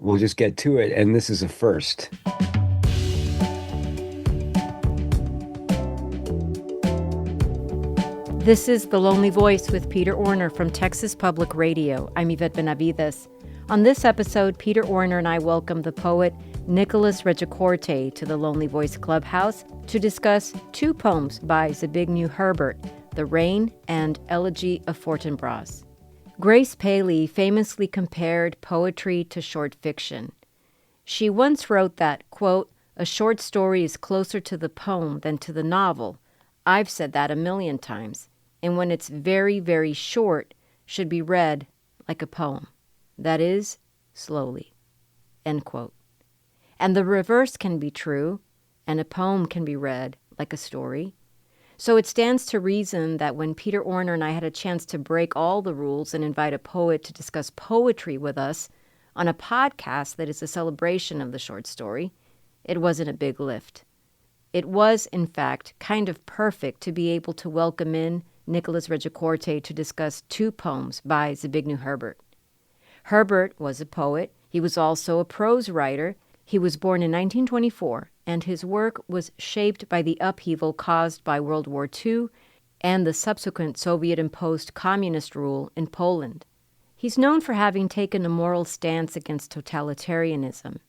we'll just get to it. And this is a first. This is The Lonely Voice with Peter Orner from Texas Public Radio. I'm Yvette Benavides. On this episode, Peter Orner and I welcome the poet Nicholas Regiacorte to the Lonely Voice Clubhouse to discuss two poems by Zbigniew Herbert, The Rain and Elegy of Fortinbras. Grace Paley famously compared poetry to short fiction. She once wrote that, quote, "A short story is closer to the poem than to the novel. I've said that a million times. And when it's very, very short, should be read like a poem. That is, slowly." End quote. And the reverse can be true, and a poem can be read like a story. So it stands to reason that when Peter Orner and I had a chance to break all the rules and invite a poet to discuss poetry with us on a podcast that is a celebration of the short story, it wasn't a big lift. It was, in fact, kind of perfect to be able to welcome in Nicholas Regiacorte to discuss two poems by Zbigniew Herbert. Herbert was a poet. He was also a prose writer. He was born in 1924, and his work was shaped by the upheaval caused by World War II and the subsequent Soviet-imposed communist rule in Poland. He's known for having taken a moral stance against totalitarianism.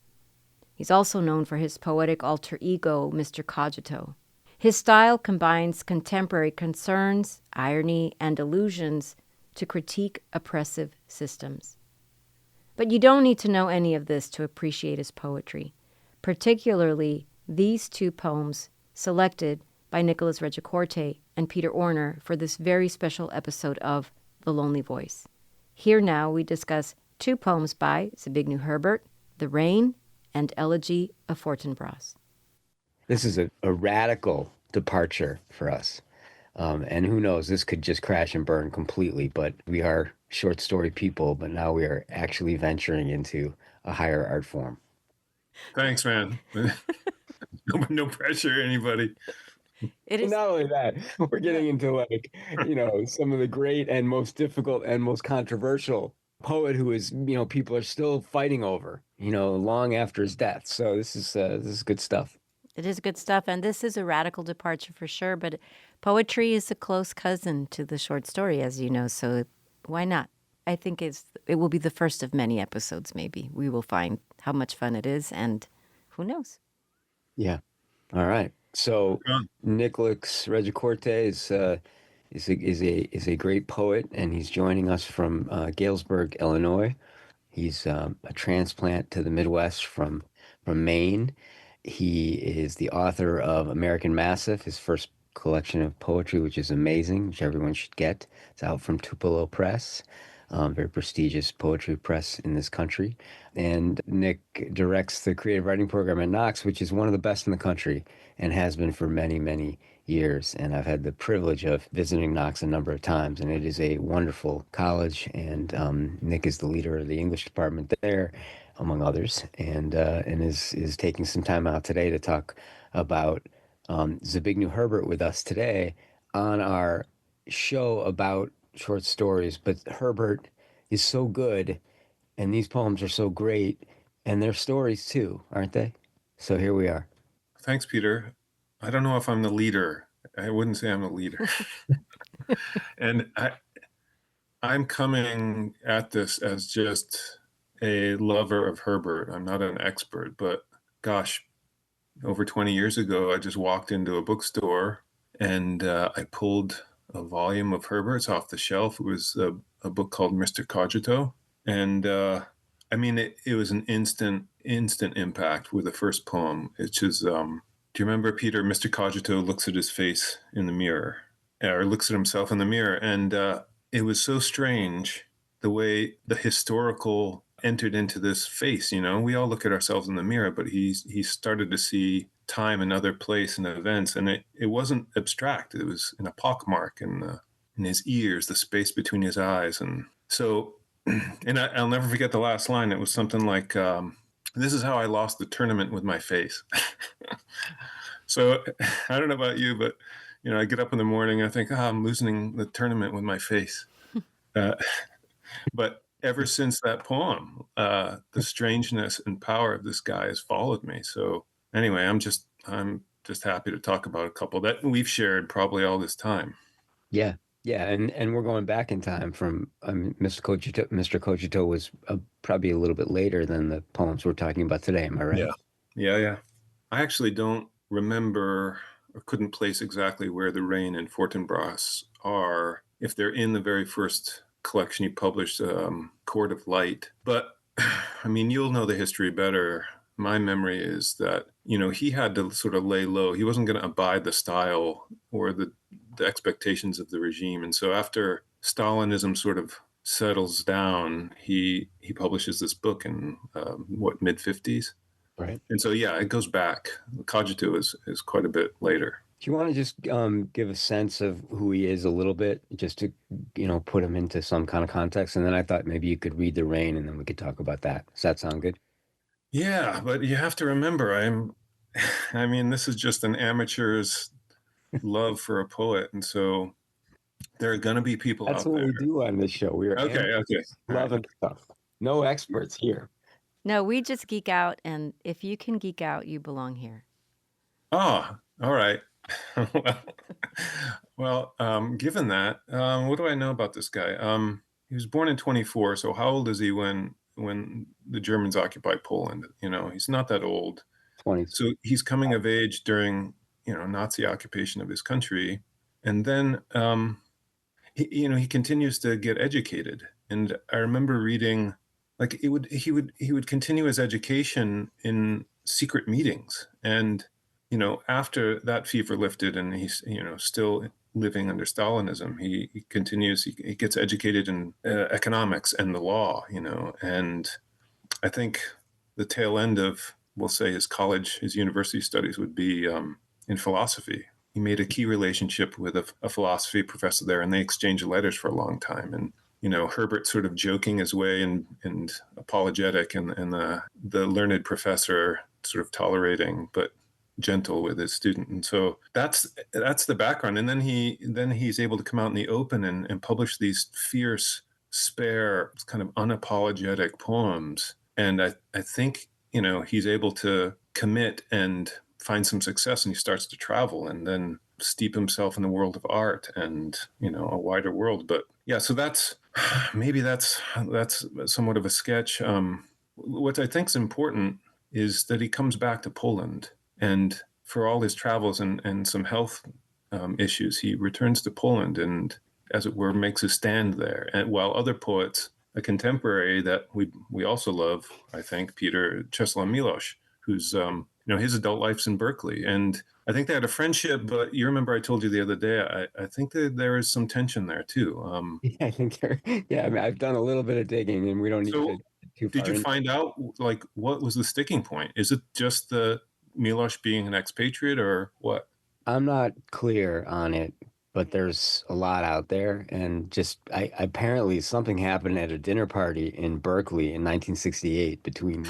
He's also known for his poetic alter ego, Mr. Cogito. His style combines contemporary concerns, irony, and illusions to critique oppressive systems. But you don't need to know any of this to appreciate his poetry, particularly these two poems selected by Nicholas Regiacorte and Peter Orner for this very special episode of The Lonely Voice. Here now we discuss two poems by Zbigniew Herbert, The Rain and Elegy of Fortinbras. This is a radical departure for us. And who knows, this could just crash and burn completely, but we are short story people, but now we are actually venturing into a higher art form. Thanks, man. No pressure, anybody. It is Not only that, we're getting into some of the great and most difficult and most controversial poet who is, people are still fighting over, long after his death. So this is good stuff. It is good stuff, and this is a radical departure for sure, but poetry is a close cousin to the short story, as you know, so why not? I think it will be the first of many episodes, maybe. We will find how much fun it is, and who knows? Yeah. All right. So Nicholas Regiacorte is a great poet, and he's joining us from Galesburg, Illinois. He's a transplant to the Midwest from Maine. He is the author of American Massive, his first collection of poetry, which is amazing, which everyone should get. It's out from Tupelo Press, very prestigious poetry press in this country. And Nick directs the creative writing program at Knox, which is one of the best in the country and has been for many, many years. And I've had the privilege of visiting Knox a number of times, and it is a wonderful college. And Nick is the leader of the English department there, among others, and is taking some time out today to talk about Zbigniew Herbert with us today on our show about short stories. But Herbert is so good, and these poems are so great, and they're stories too, aren't they? So here we are. Thanks, Peter. I don't know if I'm the leader. I wouldn't say I'm the leader. And I'm coming at this as just a lover of Herbert. I'm not an expert, but gosh, over 20 years ago, I just walked into a bookstore and I pulled a volume of Herbert's off the shelf. It was a book called Mr. Cogito. And it was an instant impact with the first poem. It's just, do you remember, Peter, Mr. Cogito looks at his face in the mirror, or looks at himself in the mirror. And it was so strange the way the historical entered into this face. We all look at ourselves in the mirror, but he started to see time and other place and events, and it wasn't abstract. It was in a pockmark in his ears, the space between his eyes. And so, and I'll never forget the last line. It was something like, "This is how I lost the tournament with my face." So I don't know about you, but I get up in the morning and I think, I'm losing the tournament with my face. But ever since that poem, the strangeness and power of this guy has followed me. So anyway, I'm just happy to talk about a couple that we've shared probably all this time. Yeah, yeah, and we're going back in time from Mr. Cogito. Mr. Cogito was probably a little bit later than the poems we're talking about today. Am I right? Yeah. I actually don't remember or couldn't place exactly where the Rain and Fortinbras are, if they're in the very first collection you published, Court of Light. But I mean, you'll know the history better. My memory is that, he had to sort of lay low. He wasn't going to abide the style or the expectations of the regime. And so after Stalinism sort of settles down, he publishes this book in mid-50s. Right. And so, yeah, it goes back. Cogito is quite a bit later. Do you want to just give a sense of who he is a little bit, just to, put him into some kind of context? And then I thought maybe you could read The Rain, and then we could talk about that. Does that sound good? Yeah, but you have to remember, I mean, this is just an amateur's love for a poet. And so there are going to be people That's out what there. we do on this show. We are okay. loving stuff. No experts here. No, we just geek out, and if you can geek out, you belong here. Oh, all right. well, given that, what do I know about this guy? He was born in 24. So how old is he when the Germans occupied Poland? He's not that old. 20. So he's coming of age during, Nazi occupation of his country. And then, he continues to get educated. And I remember reading, like, he would continue his education in secret meetings. And, after that fever lifted and he's, still living under Stalinism, he continues, he gets educated in economics and the law, and I think the tail end of, we'll say, his university studies would be in philosophy. He made a key relationship with a philosophy professor there, and they exchanged letters for a long time. And Herbert sort of joking his way and apologetic, and the learned professor sort of tolerating but gentle with his student. And so that's the background. And then he's able to come out in the open and publish these fierce, spare, kind of unapologetic poems. And I think he's able to commit and find some success, and he starts to travel and then steep himself in the world of art and a wider world. But yeah, so that's somewhat of a sketch. What I think is important is that he comes back to Poland, and for all his travels and some health issues, he returns to Poland and, as it were, makes a stand there. And while other poets, a contemporary that we also love, I think, Peter, Czesław Miłosz, who's his adult life's in Berkeley, and I think they had a friendship. But you remember I told you the other day, I think that there is some tension there too. Yeah, I think yeah, I mean, I've done a little bit of digging, and we don't need to too far. Did you find out, like, what was the sticking point? Is it just the Miłosz being an expatriate, or what? I'm not clear on it, but there's a lot out there. And just apparently something happened at a dinner party in Berkeley in 1968 between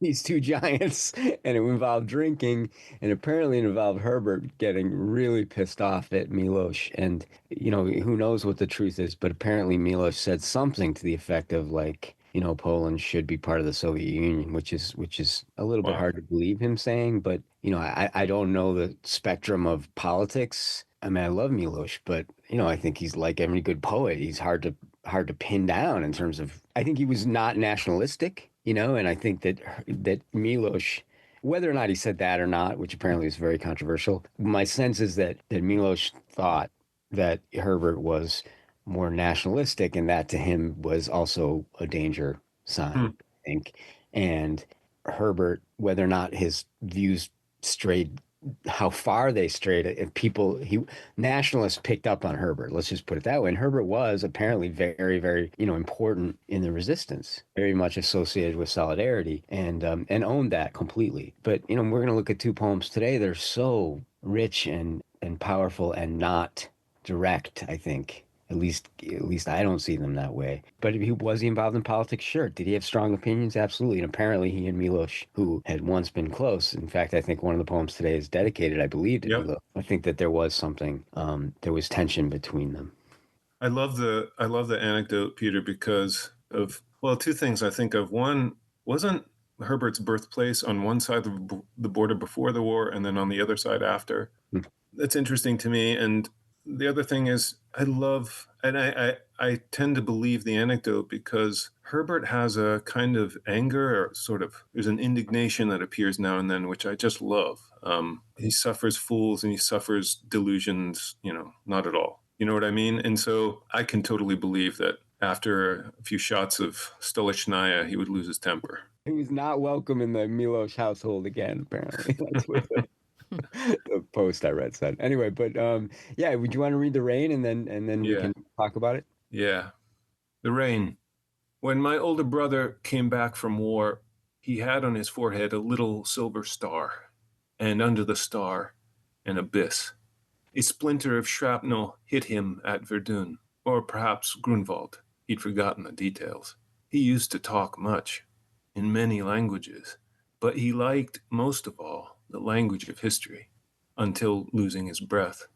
these two giants, and it involved drinking, and apparently it involved Herbert getting really pissed off at Miłosz. And who knows what the truth is, but apparently Miłosz said something to the effect of, like, Poland should be part of the Soviet Union, which is a little bit hard to believe him saying. But I don't know the spectrum of politics. I mean, I love Miłosz, but I think he's like every good poet. He's hard to pin down in terms of. I think he was not nationalistic, and I think that Miłosz, whether or not he said that or not, which apparently is very controversial, my sense is that Miłosz thought that Herbert was more nationalistic, and that to him was also a danger sign, I think. And Herbert, whether or not his views strayed, how far they strayed, if nationalists picked up on Herbert, let's just put it that way. And Herbert was apparently very, very, important in the resistance, very much associated with Solidarity, and owned that completely. But, we're going to look at two poems today that are so rich and powerful and not direct, I think. At least I don't see them that way. But was he involved in politics? Sure. Did he have strong opinions? Absolutely. And apparently he and Miłosz, who had once been close. In fact, I think one of the poems today is dedicated, I believe, to Miłosz. I think that there was something, there was tension between them. I love the anecdote, Peter, because of, well, two things I think of. One, wasn't Herbert's birthplace on one side of the border before the war and then on the other side after? Hmm. That's interesting to me. And the other thing is, I love, and I tend to believe the anecdote because Herbert has a kind of anger, or sort of, there's an indignation that appears now and then, which I just love. He suffers fools and he suffers delusions, not at all. You know what I mean? And so I can totally believe that after a few shots of Stolichnaya, he would lose his temper. He was not welcome in the Milos household again, apparently. That's what the post I read said. Anyway, but yeah, would you want to read The Rain and then we Yeah. can talk about it? Yeah. The Rain. When my older brother came back from war, he had on his forehead a little silver star, and under the star, an abyss. A splinter of shrapnel hit him at Verdun, or perhaps Grunwald. He'd forgotten the details. He used to talk much, in many languages, but he liked most of all the language of history, until losing his breath.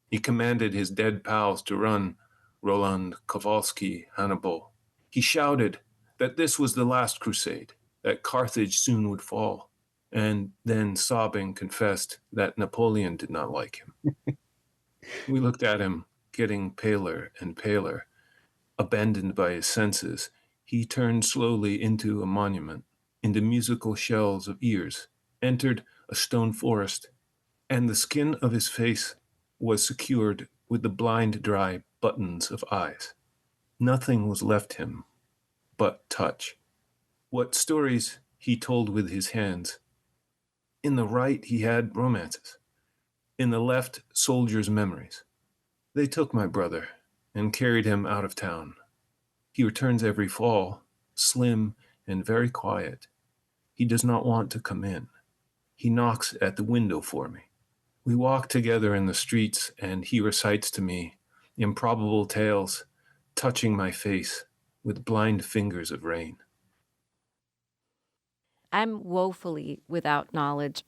He commanded his dead pals to run, Roland, Kowalski, Hannibal. He shouted that this was the last crusade, that Carthage soon would fall, and then, sobbing, confessed that Napoleon did not like him. We looked at him, getting paler and paler. Abandoned by his senses, he turned slowly into a monument, into musical shells of ears, entered a stone forest, and the skin of his face was secured with the blind, dry buttons of eyes. Nothing was left him but touch. What stories he told with his hands. In the right, he had romances. In the left, soldiers' memories. They took my brother and carried him out of town. He returns every fall, slim and very quiet. He does not want to come in. He knocks at the window for me. We walk together in the streets, and he recites to me improbable tales, touching my face with blind fingers of rain. I'm woefully without knowledge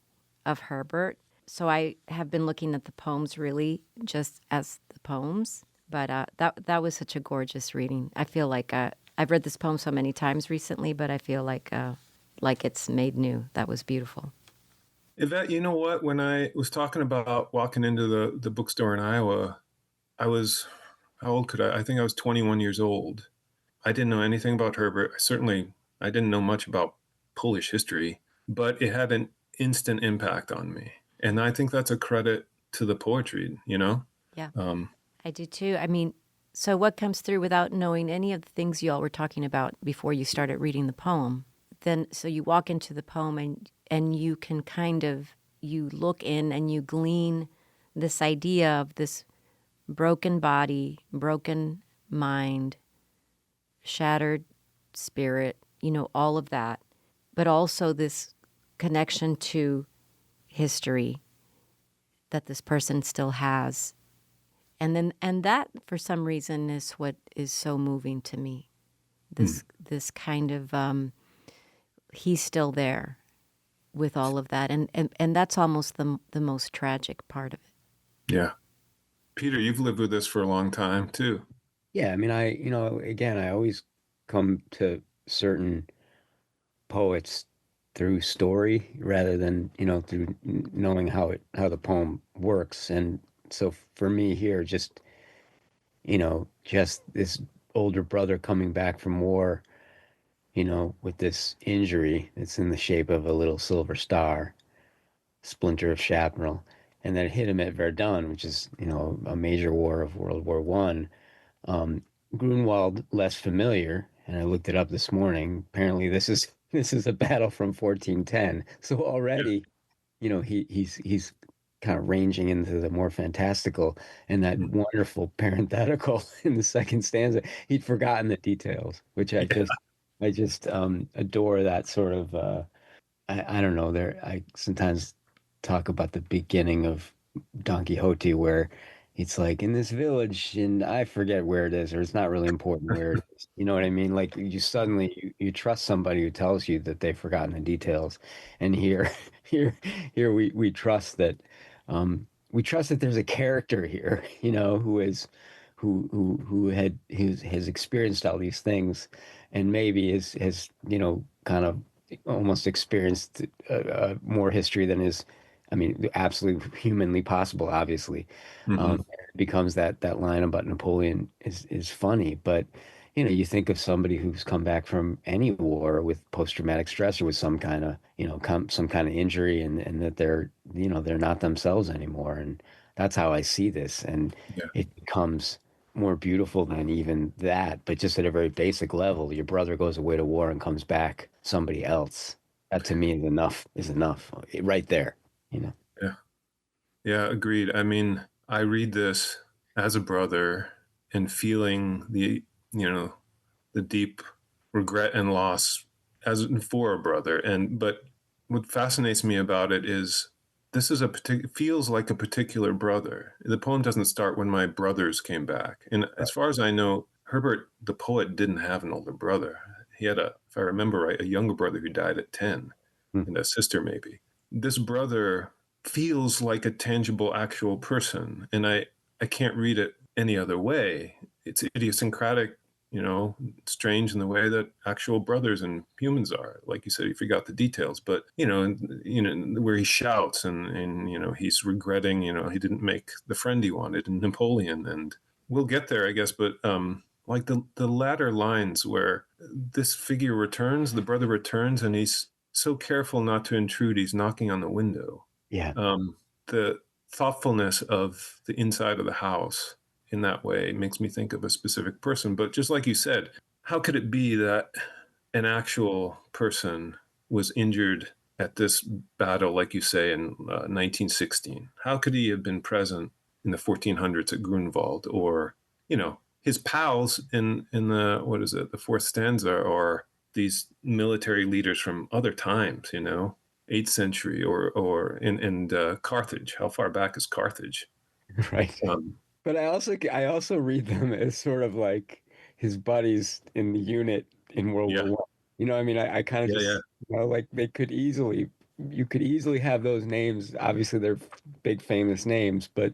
of Herbert, so I have been looking at the poems really just as the poems. But that was such a gorgeous reading. I feel like I've read this poem so many times recently, but I feel like it's made new. That was beautiful. Yvette, you know what? When I was talking about walking into the bookstore in Iowa, I was, how old could I? I think I was 21 years old. I didn't know anything about Herbert. I didn't know much about Polish history, but it had an instant impact on me. And I think that's a credit to the poetry, Yeah, I do too. I mean, so what comes through without knowing any of the things you all were talking about before you started reading the poem? Then, so you walk into the poem and you can you look in and you glean this idea of this broken body, broken mind, shattered spirit, all of that, but also this connection to history that this person still has. And that for some reason is what is so moving to me. This kind of he's still there with all of that, and that's almost the most tragic part of it. Yeah. Peter, you've lived with this for a long time too. Yeah, I mean, again, I always come to certain poets through story rather than, through knowing how the poem works. And so for me here, just this older brother coming back from war, with this injury that's in the shape of a little silver star, splinter of shrapnel, and then hit him at Verdun, which is, a major war of World War One. Grunwald, less familiar, and I looked it up this morning. Apparently, this is a battle from 1410. So already, he's kind of ranging into the more fantastical, and that wonderful parenthetical in the second stanza. He'd forgotten the details, which I just adore that sort of. I don't know. I sometimes talk about the beginning of Don Quixote where it's like in this village and I forget where it is, or it's not really important where it is. You know what I mean? Like you suddenly you trust somebody who tells you that they've forgotten the details. And here here we trust that there's a character here, who who has experienced all these things, and maybe has kind of almost experienced more history than is, I mean, absolutely humanly possible, obviously. Mm-hmm. It becomes that line about Napoleon is funny, but you think of somebody who's come back from any war with post-traumatic stress or with some kind of, some kind of injury, and that they're not themselves anymore. And that's how I see this. And Yeah. it becomes more beautiful than even that, but just at a very basic level. Your brother goes away to war and comes back somebody else. That to me is enough right there, Yeah. Yeah. Agreed. I mean, I read this as a brother and feeling the deep regret and loss as for a brother. But what fascinates me about it is this is feels like a particular brother. The poem doesn't start when my brothers came back. And as far as I know, Herbert, the poet, didn't have an older brother. He had if I remember right, a younger brother who died at 10 Hmm. and a sister maybe. This brother feels like a tangible, actual person. And I can't read it any other way. It's idiosyncratic, strange in the way that actual brothers and humans are. Like you said, you forgot the details, but where he shouts and he's regretting, he didn't make the friend he wanted in Napoleon, and we'll get there, I guess. But like the latter lines where this figure returns, the brother returns, and he's so careful not to intrude. He's knocking on the window. Yeah. The thoughtfulness of the inside of the house in that way makes me think of a specific person. But just like you said, how could it be that an actual person was injured at this battle, like you say, in 1916? How could he have been present in the 1400s at Grunwald? Or, his pals in the, what is it, the fourth stanza, are these military leaders from other times, 8th century or in Carthage. How far back is Carthage? Right. But I also read them as sort of like his buddies in the unit in World Yeah, War One. I mean, I kind of yeah, yeah. just, like you could easily have those names. Obviously, they're big famous names, but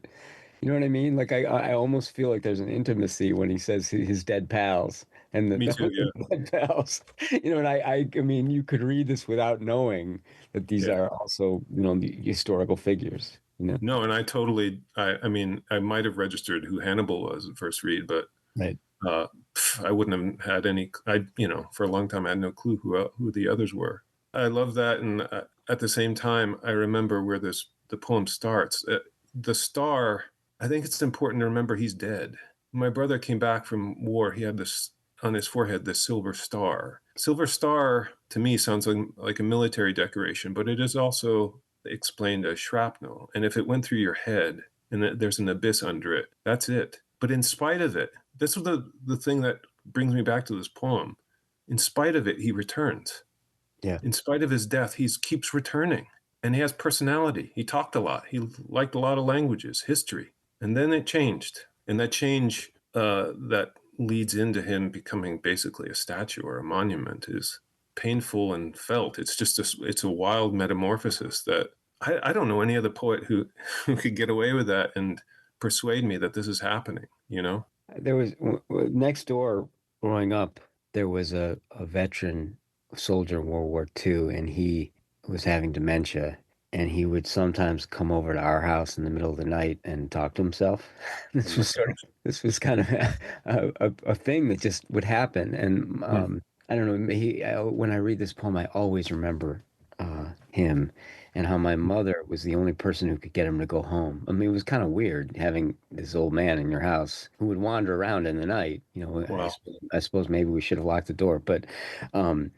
you know what I mean? Like I almost feel like there's an intimacy when he says his dead pals and Me too. the Yeah, dead pals. And I mean, you could read this without knowing that these yeah. are also, the historical figures, No, and I totally. I mean, I might have registered who Hannibal was at first read, but Right. uh, I wouldn't have had any. For a long time, I had no clue who the others were. I love that, and at the same time, I remember where the poem starts. The star. I think it's important to remember he's dead. My brother came back from war. He had this on his forehead, this silver star. Silver star to me sounds like a military decoration, but it is also explained as shrapnel. And if it went through your head and there's an abyss under it, that's it. But in spite of it, this was the thing that brings me back to this poem. In spite of it, he returns. Yeah. In spite of his death, he keeps returning. And he has personality. He talked a lot. He liked a lot of languages, history. And then it changed. And that change that leads into him becoming basically a statue or a monument is painful and felt. It's a wild metamorphosis that I don't know any other poet who could get away with that and persuade me that this is happening, There was next door growing up, there was a veteran soldier in World War II, and he was having dementia, and he would sometimes come over to our house in the middle of the night and talk to himself. Oh my This was kind of a thing that just would happen. And God. I don't know, when I read this poem, I always remember him and how my mother was the only person who could get him to go home. I mean, it was kind of weird having this old man in your house who would wander around in the night. Wow. I suppose maybe we should have locked the door, but um,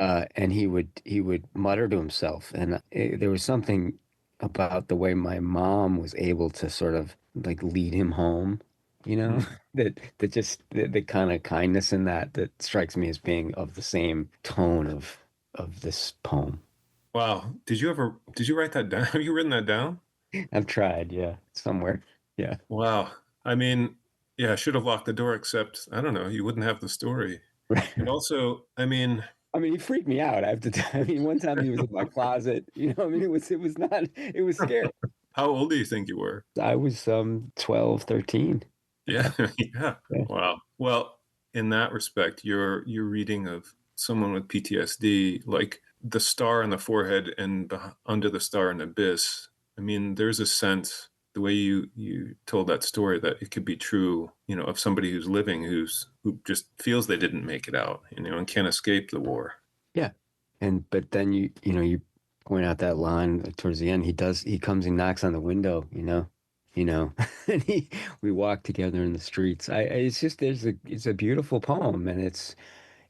and he would mutter to himself, and there was something about the way my mom was able to sort of like lead him home, Mm. that just the kind of kindness in that strikes me as being of the same tone of this poem. Wow. Did you write that down? Have you written that down? I've tried, yeah, somewhere. Yeah. Wow. I mean, yeah, I should have locked the door, except I don't know, you wouldn't have the story. Right. And also, I mean, I mean, he freaked me out. I have to I mean, one time he was in my closet, I mean, it was not, it was scary. how old do you think you were? I was 12, 13. Yeah. Yeah. Yeah. Wow. Well, in that respect, your reading of someone with PTSD, like the star on the forehead and under the star an abyss. I mean, there's a sense, the way you told that story, that it could be true, of somebody who's living, who just feels they didn't make it out, and can't escape the war. Yeah. But then you point out that line towards the end. He comes and knocks on the window, and we walk together in the streets. It's just, it's a beautiful poem, and it's,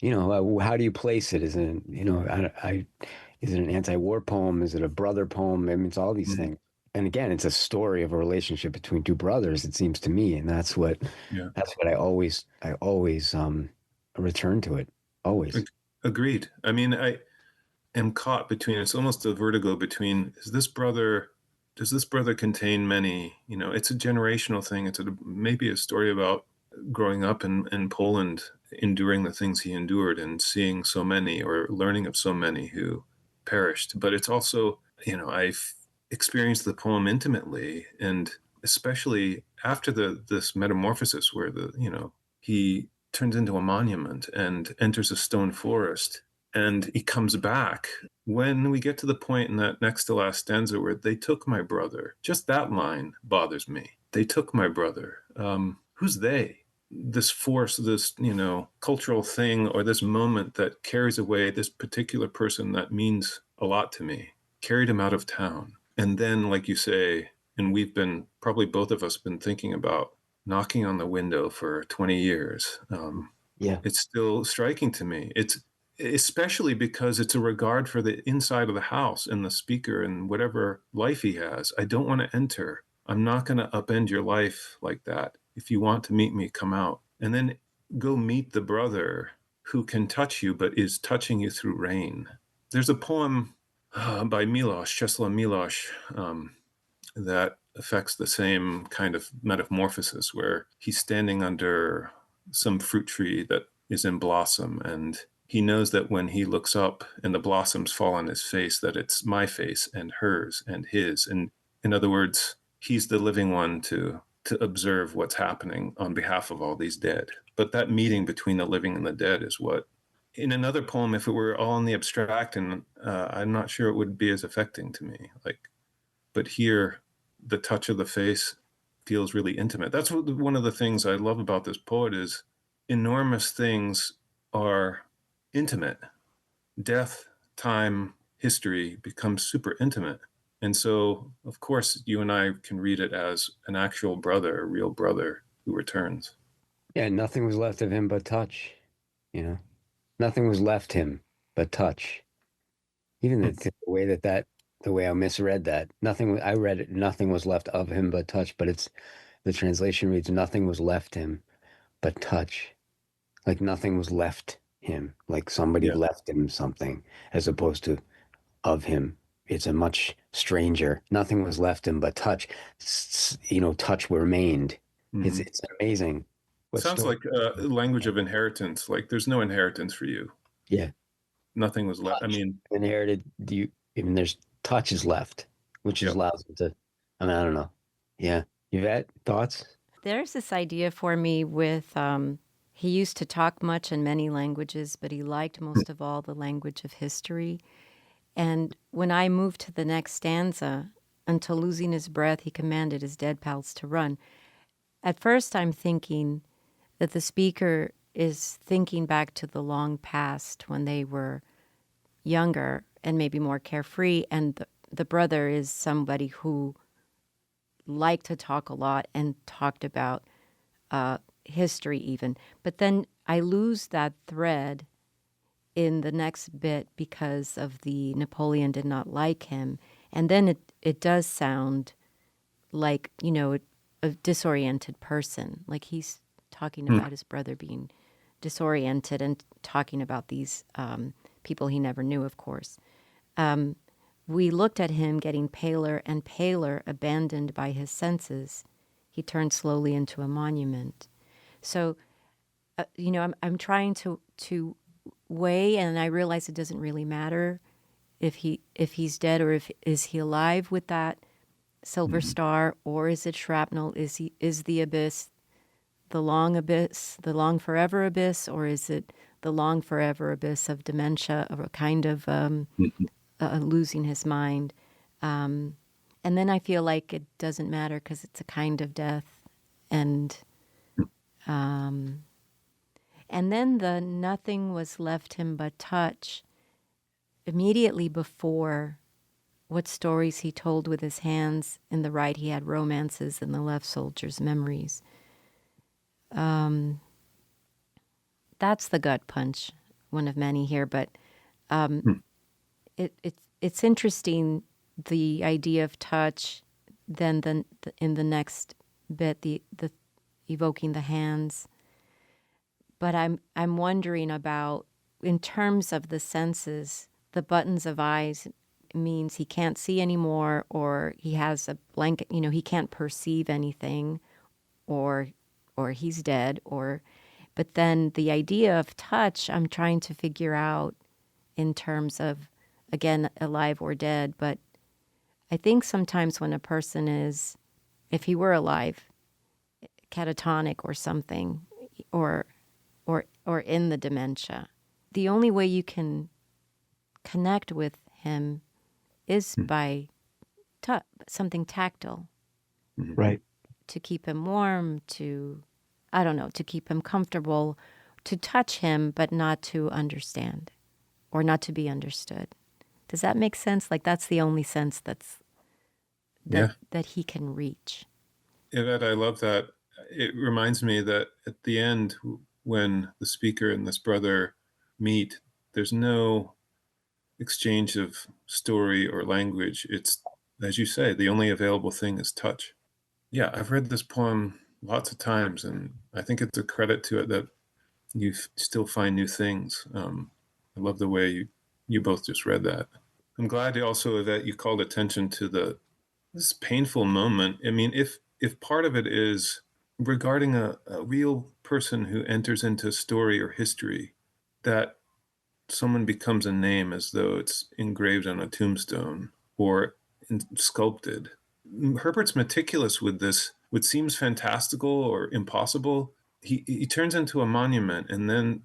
how do you place it? Is it, is it an anti-war poem? Is it a brother poem? I mean, it's all these Mhm. things. And again, it's a story of a relationship between two brothers, it seems to me. And Yeah. that's what I always return to it. Always. Agreed. I mean, I am caught between, it's almost a vertigo between, does this brother contain many? It's a generational thing. It's maybe a story about growing up in Poland, enduring the things he endured and seeing so many, or learning of so many who perished. But it's also, I've experienced the poem intimately, and especially after this metamorphosis where he turns into a monument and enters a stone forest, and he comes back. When we get to the point in that next to last stanza where they took my brother, just that line bothers me. They took my brother. Who's they? This force, this, cultural thing, or this moment that carries away this particular person that means a lot to me, carried him out of town. And then, like you say, and we've been, probably both of us, been thinking about knocking on the window for 20 years. Yeah. It's still striking to me. It's especially because it's a regard for the inside of the house and the speaker and whatever life he has. I don't want to enter. I'm not going to upend your life like that. If you want to meet me, come out. And then go meet the brother who can touch you, but is touching you through rain. There's a poem by Czesław Milosz, that affects the same kind of metamorphosis, where he's standing under some fruit tree that is in blossom, and he knows that when he looks up and the blossoms fall on his face, that it's my face and hers and his. And in other words, he's the living one to observe what's happening on behalf of all these dead. But that meeting between the living and the dead is what, in another poem, if it were all in the abstract, and I'm not sure it would be as affecting to me. But here, the touch of the face feels really intimate. That's one of the things I love about this poet is enormous things are intimate. Death, time, history becomes super intimate. And so, of course, you and I can read it as an actual brother, a real brother who returns. Yeah. Nothing was left of him but touch, you know, nothing was left him but touch. Even the way the way I misread that, I read it, nothing was left of him but touch, but the translation reads, nothing was left him but touch. Like nothing was left him, like somebody Yeah. left him something, as opposed to of him. It's a much stranger. Nothing was left him but touch. Touch remained. It's Mm-hmm. it's amazing. What Sounds story? like a language of inheritance. Like there's no inheritance for you. Yeah, Nothing was left. I touch mean, inherited. Do you even there's touches left, which is yeah. allows him to. I mean, I don't know. Yeah, Yvette, thoughts? There's this idea for me with he used to talk much in many languages, but he liked most of all the language of history. And when I moved to the next stanza, until losing his breath, he commanded his dead pals to run. At first, I'm thinking that the speaker is thinking back to the long past when they were younger and maybe more carefree, and the brother is somebody who liked to talk a lot and talked about history even. But then I lose that thread in the next bit because of the Napoleon did not like him. And then it does sound like, a disoriented person. Like he's talking Hmm. about his brother being disoriented and talking about these people he never knew, of course. We looked at him getting paler and paler, abandoned by his senses. He turned slowly into a monument. So, I'm trying to weigh, and I realize it doesn't really matter if he's dead or if is he alive with that silver Mhm. star, or is it shrapnel? Is the abyss the long abyss, the long forever abyss, or is it the long forever abyss of dementia, of a kind of losing his mind? And then I feel like it doesn't matter because it's a kind of death. And then the nothing was left him but touch. Immediately before, what stories he told with his hands. In the right, he had romances. In the left, soldiers' memories. That's the gut punch, one of many here. But it's interesting, the idea of touch. Then in the next bit, the evoking the hands. But I'm wondering about, in terms of the senses, the buttons of eyes means he can't see anymore, or he has a blanket, he can't perceive anything, or he's dead, but then the idea of touch, I'm trying to figure out in terms of, again, alive or dead. But I think sometimes when a person is, if he were alive, catatonic or something, or in the dementia, the only way you can connect with him is by something tactile. Right. To keep him warm, I don't know, to keep him comfortable, to touch him, but not to understand or not to be understood. Does that make sense? Like, that's the only sense that he can reach. Yvette, I love that. It reminds me that at the end, when the speaker and this brother meet, there's no exchange of story or language. It's, as you say, the only available thing is touch. Yeah, I've read this poem lots of times, and I think it's a credit to it that you still find new things. I love the way you both just read that. I'm glad also that you called attention to this painful moment. I mean, if part of it is regarding a real person who enters into story or history, that someone becomes a name as though it's engraved on a tombstone or sculpted. Herbert's meticulous with this, which seems fantastical or impossible. He turns into a monument, and then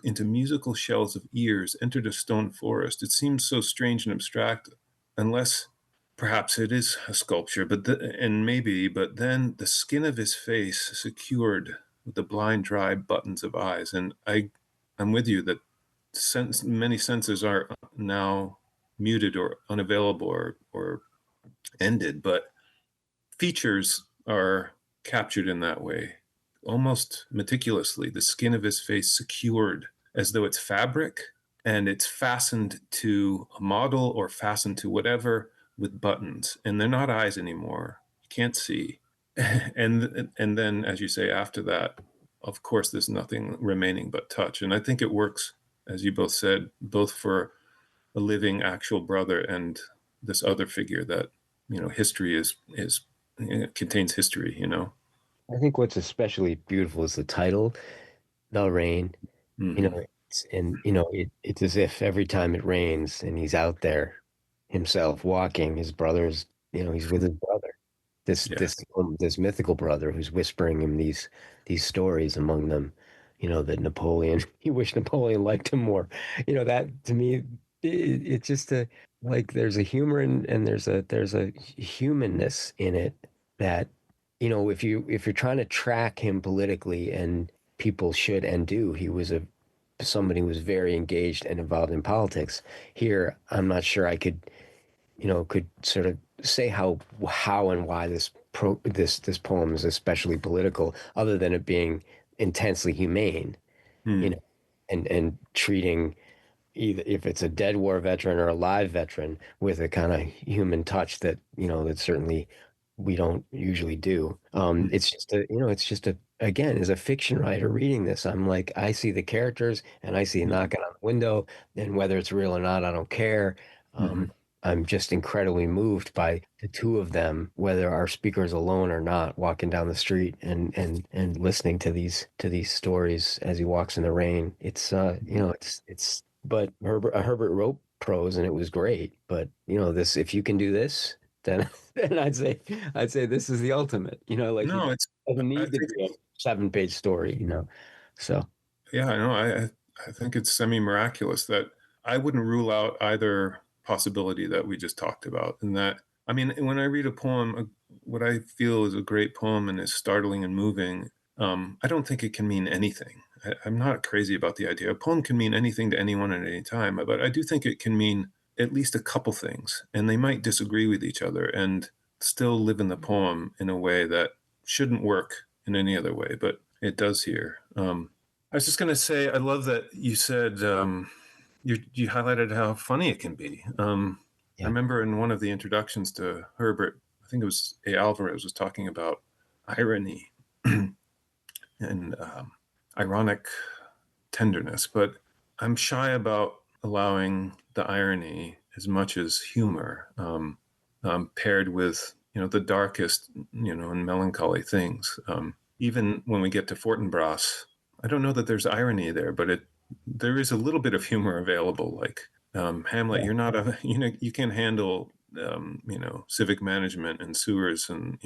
into musical shells of ears entered a stone forest. It seems so strange and abstract, unless perhaps it is a sculpture, but then the skin of his face secured with the blind, dry buttons of eyes. And I'm with you that many senses are now muted or unavailable or ended, but features are captured in that way, almost meticulously. The skin of his face secured as though it's fabric, and it's fastened to a model or fastened to whatever with buttons, and they're not eyes anymore. You can't see. And then, as you say, after that, of course, there's nothing remaining but touch. And I think it works, as you both said, both for a living actual brother and this other figure that, history is contains history, I think what's especially beautiful is the title, The Rain. Mm-hmm. It's as if every time it rains and he's out there himself walking, his brother's, he's with his brother. This mythical brother who's whispering him these stories, among them, that Napoleon, he wished Napoleon liked him more. That to me, it's just like there's a humor and there's a humanness in it that, if you're trying to track him politically, and people should and do, he was somebody who was very engaged and involved in politics. Here, I'm not sure I could sort of say how and why this poem is especially political, other than it being intensely humane, and treating, either if it's a dead war veteran or a live veteran, with a kind of human touch that that certainly we don't usually do. It's just again, as a fiction writer reading this, I'm like, I see the characters and I see knocking on the window, and whether it's real or not, I don't care. I'm just incredibly moved by the two of them, whether our speaker is alone or not, walking down the street and listening to these stories as he walks in the rain. It's but Herbert wrote prose and it was great. But this, if you can do this, then I'd say this is the ultimate. Like, he No, it's. doesn't I need to think be 7-page story, So Yeah, I know. I think it's semi-miraculous that I wouldn't rule out either possibility that we just talked about. And that, I mean, when I read a poem, what I feel is a great poem and is startling and moving, I don't think it can mean anything. I'm not crazy about the idea. A poem can mean anything to anyone at any time, but I do think it can mean at least a couple things, and they might disagree with each other and still live in the poem in a way that shouldn't work in any other way, but it does here. I was just going to say, I love that you said you highlighted how funny it can be. I remember in one of the introductions to Herbert, I think it was A. Alvarez was talking about irony and ironic tenderness, but I'm shy about allowing the irony as much as humor paired with the darkest and melancholy things. Even when we get to Fortinbras, I don't know that there's irony there, but there is a little bit of humor available. Like Hamlet, you're not you can't handle civic management and sewers and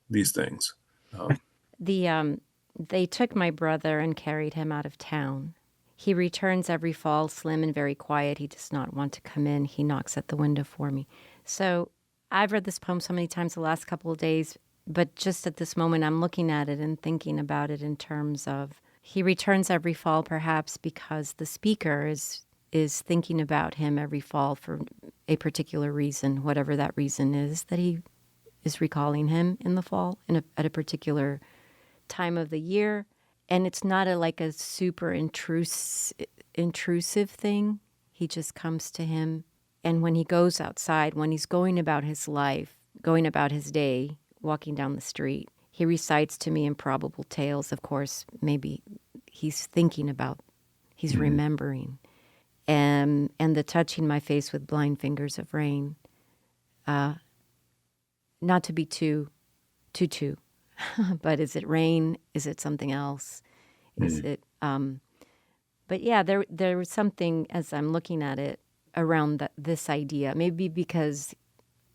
these things. They took my brother and carried him out of town. He returns every fall, slim and very quiet. He does not want to come in. He knocks at the window for me. So I've read this poem so many times the last couple of days, but just at this moment, I'm looking at it and thinking about it in terms of he returns every fall, perhaps because the speaker is thinking about him every fall for a particular reason, whatever that reason is that he is recalling him in the fall at a particular time of the year. And it's not like a super intrusive thing. He just comes to him. And when he goes outside, when he's going about his life, going about his day, walking down the street, he recites to me improbable tales. Of course, maybe he's thinking about, he's remembering. And the touching my face with blind fingers of rain. Not to be too, but is it rain? Is it something else? Is it? But yeah, there was something as I'm looking at it around this idea. Maybe because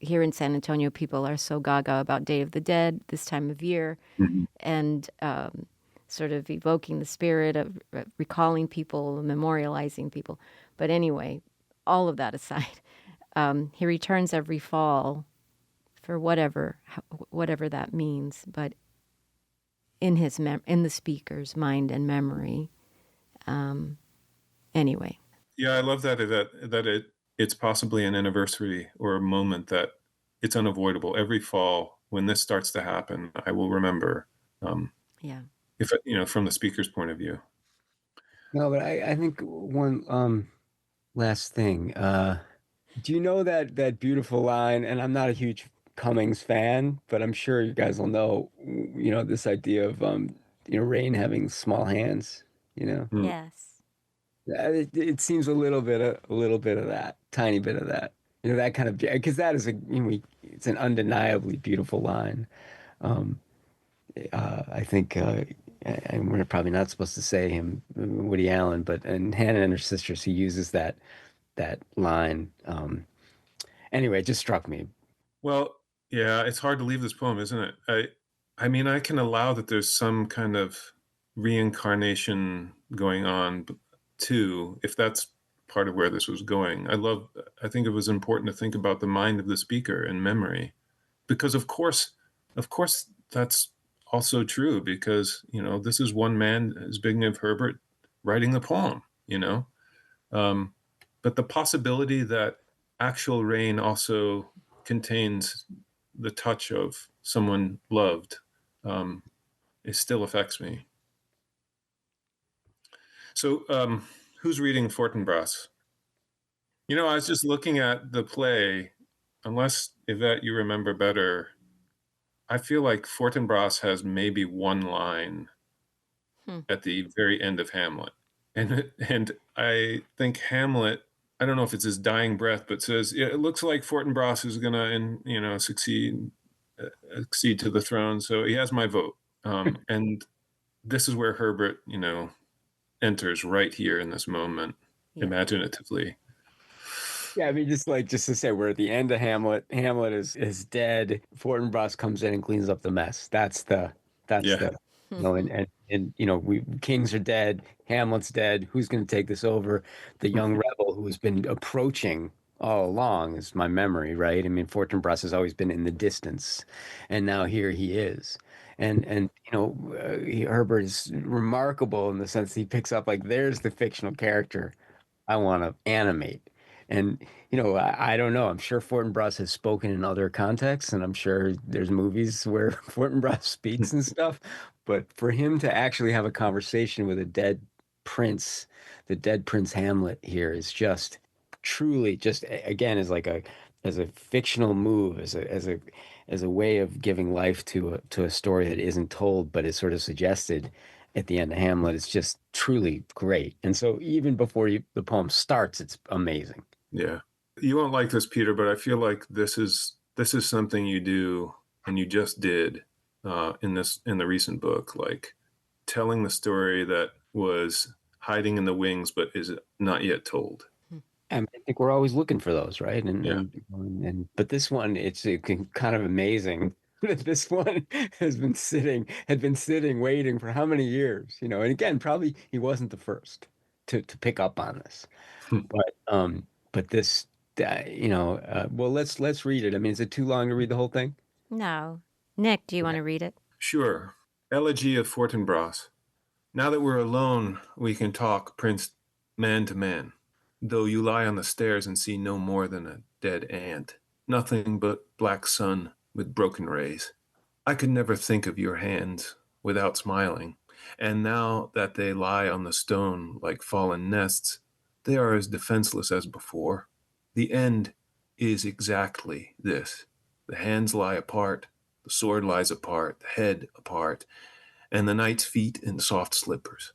here in San Antonio, people are so gaga about Day of the Dead this time of year, and sort of evoking the spirit of recalling people, memorializing people. But anyway, all of that aside, he returns every fall for whatever that means, but in his in the speaker's mind and memory. Anyway. Yeah, I love that it's possibly an anniversary or a moment that it's unavoidable. Every fall, when this starts to happen, I will remember. If from the speaker's point of view. No, but I think one last thing. Do you know that beautiful line? And I'm not a huge Cummings fan, but I'm sure you guys will know. This idea of Rain having small hands. Yes. It seems a little bit of that, tiny bit of that. That kind of, because that is it's an undeniably beautiful line. I think, and we're probably not supposed to say him, Woody Allen, but in Hannah and Her Sisters, he uses that line. Anyway, it just struck me. Well, yeah, it's hard to leave this poem, isn't it? I mean, I can allow that there's some kind of reincarnation going on too, if that's part of where this was going. I think it was important to think about the mind of the speaker and memory, because of course that's also true, because this is one man, Zbigniew Herbert, writing the poem. But the possibility that actual rain also contains the touch of someone loved, it still affects me. So who's reading Fortinbras? I was just looking at the play. Unless, Yvette, you remember better, I feel like Fortinbras has maybe one line at the very end of Hamlet. And I think Hamlet, I don't know if it's his dying breath, but says, it looks like Fortinbras is going to, succeed to the throne. So he has my vote. And this is where Herbert, enters right here in this moment, imaginatively. Yeah, I mean, just to say, we're at the end of Hamlet. Hamlet is dead. Fortinbras comes in and cleans up the mess. That's the And kings are dead, Hamlet's dead. Who's going to take this over? The young rebel who has been approaching all along is my memory, right? I mean, Fortinbras has always been in the distance, and now here he is. Herbert is remarkable in the sense he picks up like there's the fictional character I want to animate. And, I don't know. I'm sure Fortinbras has spoken in other contexts, and I'm sure there's movies where Fortinbras speaks and stuff. But for him to actually have a conversation with a dead prince, the dead Prince Hamlet here is just truly just again as a fictional move, as a way of giving life to a story that isn't told but is sort of suggested at the end of Hamlet is just truly great. And so even before the poem starts, it's amazing. Yeah. You won't like this, Peter, but I feel like this is something you do and you just did in the recent book, like telling the story that was hiding in the wings but is not yet told. I think we're always looking for those, right? Yeah. But this one, it's kind of amazing that this one had been sitting, waiting for how many years, And again, probably he wasn't the first to pick up on this, but this, well, let's read it. I mean, is it too long to read the whole thing? No. Nick, do you want to read it? Sure. Elegy of Fortinbras. Now that we're alone, we can talk, Prince, man to man. Though you lie on the stairs and see no more than a dead ant, nothing but black sun with broken rays. I could never think of your hands without smiling, and now that they lie on the stone like fallen nests, they are as defenseless as before. The end is exactly this. The hands lie apart, the sword lies apart, the head apart, and the knight's feet in soft slippers.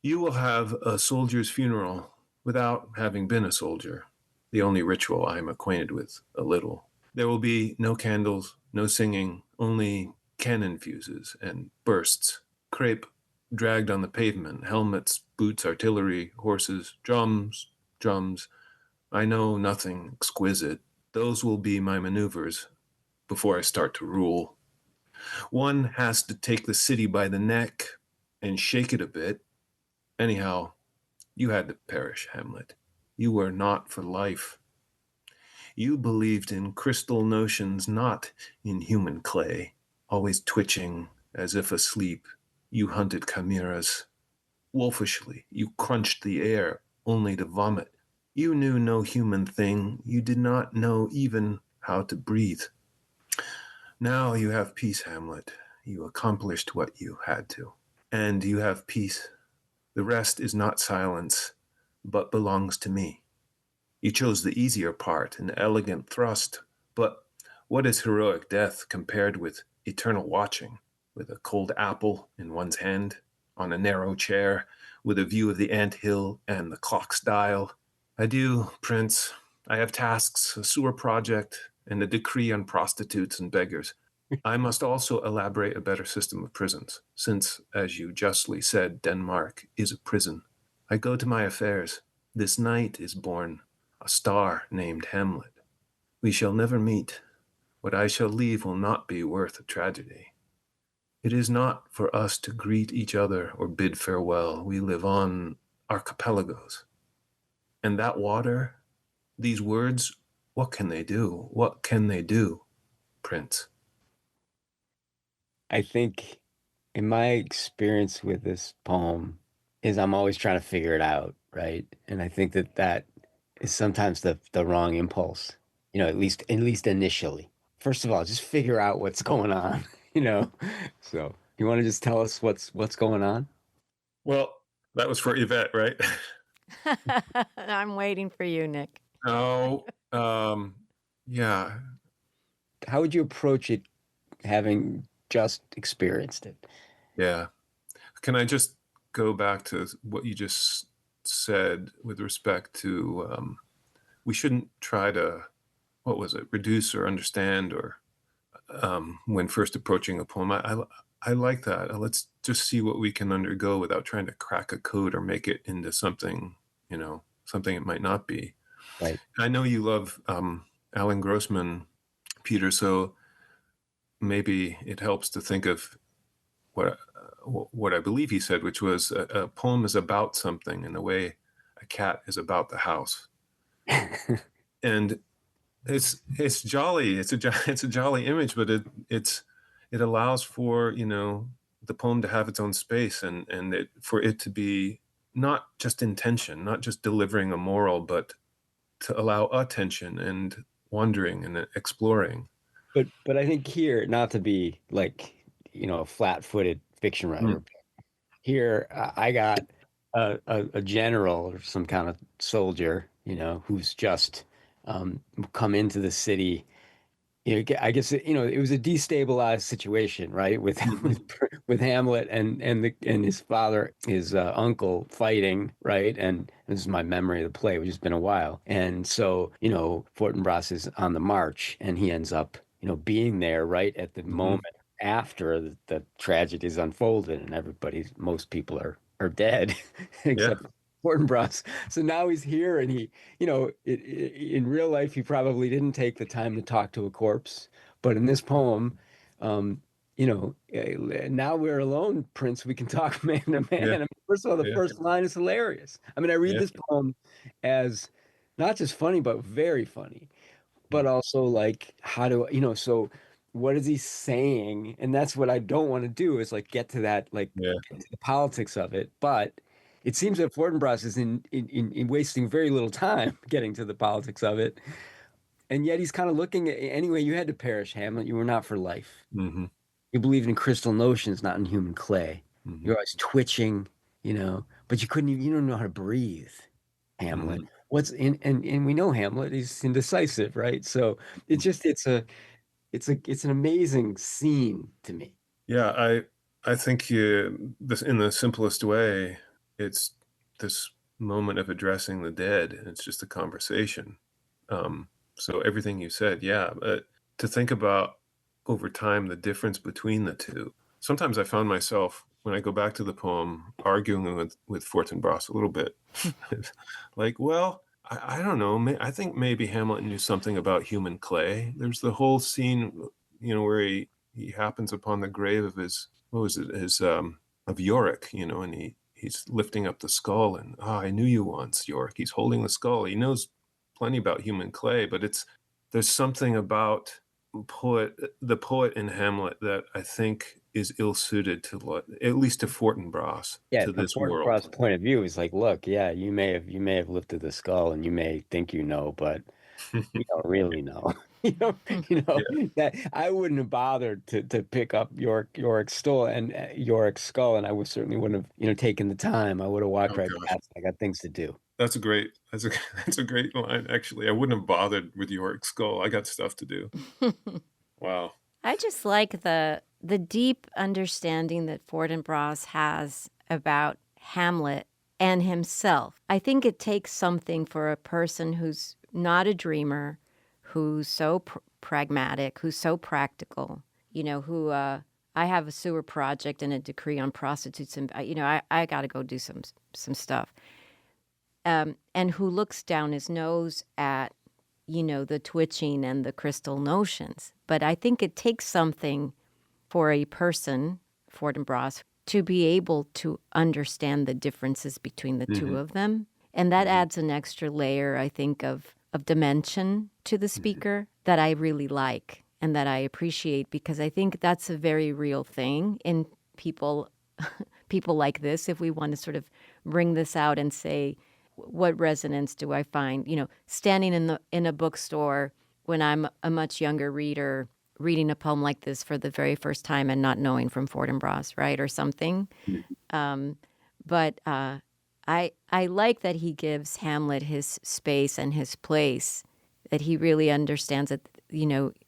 You will have a soldier's funeral without having been a soldier, the only ritual I am acquainted with a little. There will be no candles, no singing, only cannon fuses and bursts, crepe dragged on the pavement, helmets, boots, artillery, horses, drums. I know nothing exquisite. Those will be my maneuvers before I start to rule. One has to take the city by the neck and shake it a bit. Anyhow, you had to perish, Hamlet. You were not for life. You believed in crystal notions, not in human clay. Always twitching as if asleep, you hunted chimeras. Wolfishly, you crunched the air only to vomit. You knew no human thing. You did not know even how to breathe. Now you have peace, Hamlet. You accomplished what you had to. And you have peace. The rest is not silence, but belongs to me. You chose the easier part, an elegant thrust, but what is heroic death compared with eternal watching, with a cold apple in one's hand, on a narrow chair, with a view of the ant hill and the clock's dial? Adieu, Prince. I have tasks, a sewer project, and a decree on prostitutes and beggars. I must also elaborate a better system of prisons, since, as you justly said, Denmark is a prison. I go to my affairs. This night is born a star named Hamlet. We shall never meet. What I shall leave will not be worth a tragedy. It is not for us to greet each other or bid farewell. We live on archipelagos. And that water, these words, what can they do? What can they do, Prince? I think in my experience with this poem is I'm always trying to figure it out, right? And I think that is sometimes the wrong impulse, at least initially. First of all, just figure out what's going on, you know. So you want to just tell us what's going on? Well, that was for Yvette, right? I'm waiting for you, Nick. Oh, yeah. How would you approach it having just experienced it? Yeah. Can I just go back to what you just said with respect to we shouldn't try to, what was it, reduce or understand or when first approaching a poem. I like that. Let's just see what we can undergo without trying to crack a code or make it into something, something it might not be. Right. I know you love Alan Grossman, Peter, so maybe it helps to think of what I believe he said, which was a poem is about something in the way a cat is about the house. And it's jolly. It's a jolly image, but it allows for, the poem to have its own space, and for it to be not just intention, not just delivering a moral, but to allow attention and wondering and exploring. But I think here, not to be like, a flat-footed fiction writer, Mm. here I got a general or some kind of soldier, who's just come into the city. I guess it was a destabilized situation, right? With Mhm. with Hamlet and his father, his uncle fighting, right? And this is my memory of the play, which has been a while. And so, Fortinbras is on the march, and he ends up, being there right at the Mhm. moment after the tragedy is unfolded, and most people are dead, Yeah. except Fortinbras. So now he's here, and in real life, he probably didn't take the time to talk to a corpse. But in this poem, now we're alone, Prince. We can talk man to man. Yeah. I mean, first of all, the Yeah. first line is hilarious. I mean, I read Yeah. this poem as not just funny, but very funny. But Mm. also, like, so what is he saying? And that's what I don't want to do, is like get to that, like, Yeah. get to the politics of it. But it seems that Fortinbras is in wasting very little time getting to the politics of it. And yet he's kind of looking at, anyway, you had to perish, Hamlet. You were not for life. Hmm. You believed in crystal notions, not in human clay. Hmm. You're always twitching, but you don't know how to breathe, Hamlet. Hmm. What's in and we know Hamlet is indecisive, right? So it's an amazing scene to me. Yeah, I think this, in the simplest way, it's this moment of addressing the dead, and it's just a conversation. Um, so everything you said, yeah, but to think about over time the difference between the two. Sometimes I found myself, when I go back to the poem, arguing with Fortinbras a little bit. Like, well, I don't know. I think maybe Hamlet knew something about human clay. There's the whole scene, where he happens upon the grave of his, what was it, his of Yorick, and he's lifting up the skull, and I knew you once, Yorick. He's holding the skull. He knows plenty about human clay, but there's something about the poet in Hamlet that I think is ill suited to, at least to Fortinbras, Yeah, to from this world. Fortinbras' point of view, he's like, look, yeah, you may have lifted the skull, and you may think but you don't really know. You know, Yeah. that I wouldn't have bothered to pick up Yorick's skull, and I would certainly wouldn't have, taken the time. I would have walked Oh right gosh. past. I got things to do. That's a great line. Actually, I wouldn't have bothered with Yorick's skull. I got stuff to do. Wow. I just like the deep understanding that Fortinbras has about Hamlet and himself. I think it takes something for a person who's not a dreamer, who's so pragmatic, who's so practical, who I have a sewer project and a decree on prostitutes, and I got to go do some stuff, and who looks down his nose at the twitching and the crystal notions. But I think it takes something for a person, Fortinbras, to be able to understand the differences between the two Hmm. of them. And that Hmm. adds an extra layer, I think, of dimension to the speaker that I really like and that I appreciate, because I think that's a very real thing in people people like this. If we want to sort of bring this out and say, what resonance do I find, standing in a bookstore when I'm a much younger reader, reading a poem like this for the very first time and not knowing from Fortinbras, right, or something. But I like that he gives Hamlet his space and his place, that he really understands that,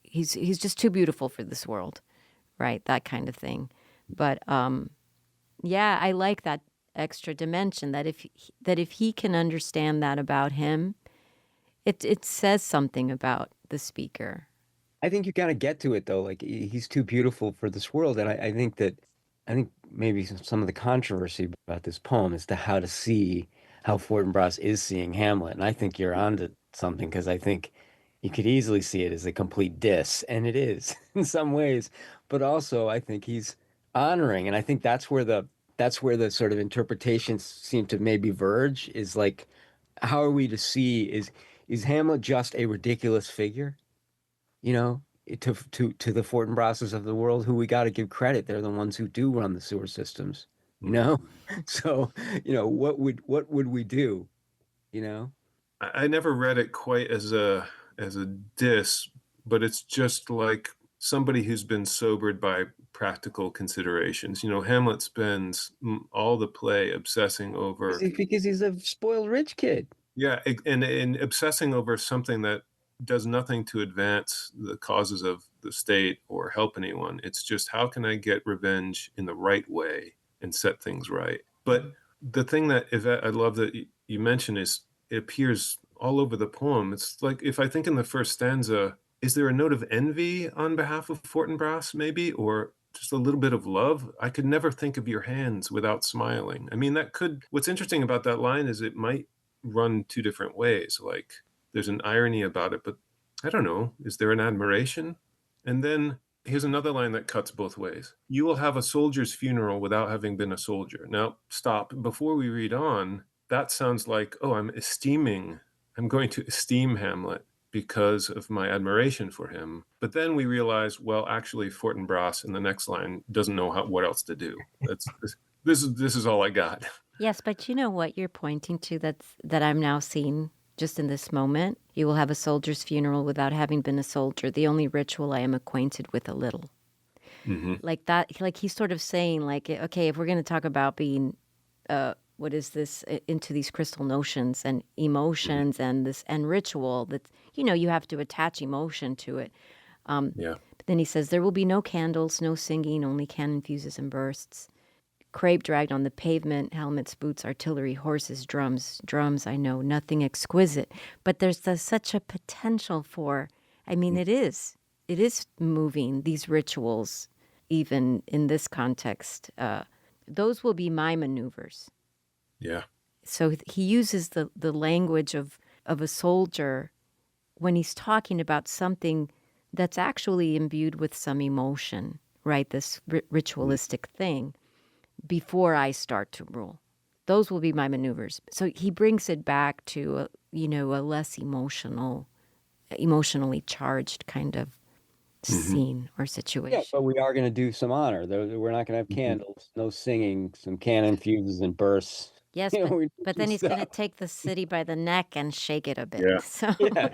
he's just too beautiful for this world, right, that kind of thing. But yeah, I like that extra dimension, that if he can understand that about him, it says something about the speaker. I think you kind of get to it though. Like, he's too beautiful for this world, and I think maybe some of the controversy about this poem is to how to see how Fortinbras is seeing Hamlet, and I think you're onto something, because I think you could easily see it as a complete diss, and it is in some ways, but also I think he's honoring. And I think that's where the sort of interpretations seem to maybe verge, is like, how are we to see, is Hamlet just a ridiculous figure? You know, to the Fortinbrasses of the world, who we got to give credit. They're the ones who do run the sewer systems, you know? So, what would we do, you know? I never read it quite as a diss, but it's just like somebody who's been sobered by practical considerations. Hamlet spends all the play obsessing over, Because he's a spoiled rich kid. yeah, and obsessing over something that does nothing to advance the causes of the state or help anyone. It's just, how can I get revenge in the right way and set things right? But the thing that, Yvette, I love that you mentioned, is it appears all over the poem. It's like, if I think in the first stanza, is there a note of envy on behalf of Fortinbras, maybe, or just a little bit of love? I could never think of your hands without smiling. I mean, what's interesting about that line is it might run two different ways. Like, there's an irony about it, but I don't know, is there an admiration? And then here's another line that cuts both ways. You will have a soldier's funeral without having been a soldier. Now, stop. Before we read on, that sounds like, oh, I'm going to esteem Hamlet because of my admiration for him. But then we realize, well, actually, Fortinbras in the next line doesn't know what else to do. This is all I got. Yes, but you know what you're pointing to, that I'm now seeing just in this moment? You will have a soldier's funeral without having been a soldier, the only ritual I am acquainted with a little. Mm-hmm. Like that, like he's sort of saying, like, okay, if we're going to talk about being, what is this, into these crystal notions and emotions and ritual, that, you have to attach emotion to it. Yeah. But then he says, there will be no candles, no singing, only cannon fuses and bursts. Crape dragged on the pavement, helmets, boots, artillery, horses, drums. Drums, I know, nothing exquisite. But there's such a potential for, it is moving, these rituals, even in this context. Those will be my maneuvers. Yeah. So he uses the language of a soldier when he's talking about something that's actually imbued with some emotion, right? This ritualistic thing. Before I start to rule, those will be my maneuvers. So he brings it back to a less emotionally charged kind of scene or situation. Yeah, but we are going to do some honor. We're not going to have candles, no singing, some cannon fuses and bursts. Yes, but then he's going to take the city by the neck and shake it a bit. Yeah. So Yeah,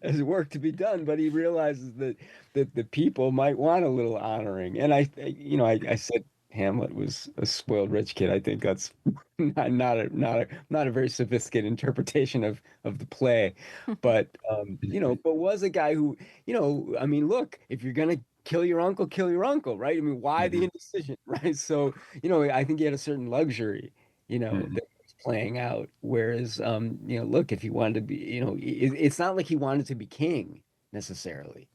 there's work to be done, but he realizes that the people might want a little honoring. And I said Hamlet was a spoiled rich kid. I think that's not a very sophisticated interpretation of the play, but but was a guy who, I mean, look, if you're gonna kill your uncle, right? I mean, why the indecision, right? So, I think he had a certain luxury, that was playing out. Whereas, look, if he wanted to be, it's not like he wanted to be king necessarily,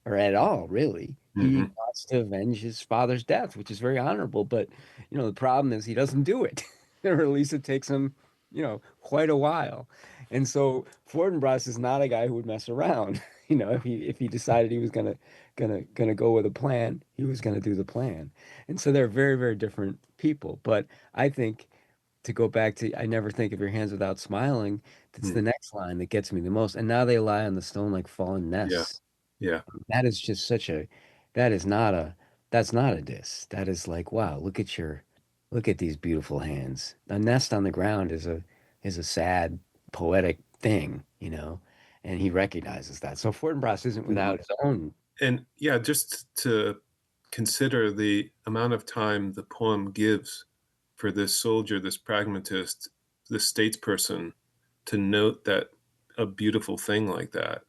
or at all, really. He wants to avenge his father's death, which is very honorable. But, the problem is he doesn't do it, or at least it takes him, quite a while. And so Fortinbras is not a guy who would mess around. If he decided he was gonna go with a plan, he was gonna do the plan. And so they're very, very different people. But I think, to go back to, I never think of your hands without smiling, that's the next line that gets me the most. And now they lie on the stone like fallen Yeah. nests. Yeah. That is just that is not that's not a diss. That is like, wow, look at these beautiful hands. A nest on the ground is a sad, poetic thing, and he recognizes that. So Fortinbras isn't without his own. And yeah, just to consider the amount of time the poem gives for this soldier, this pragmatist, this statesperson, to note that a beautiful thing like that.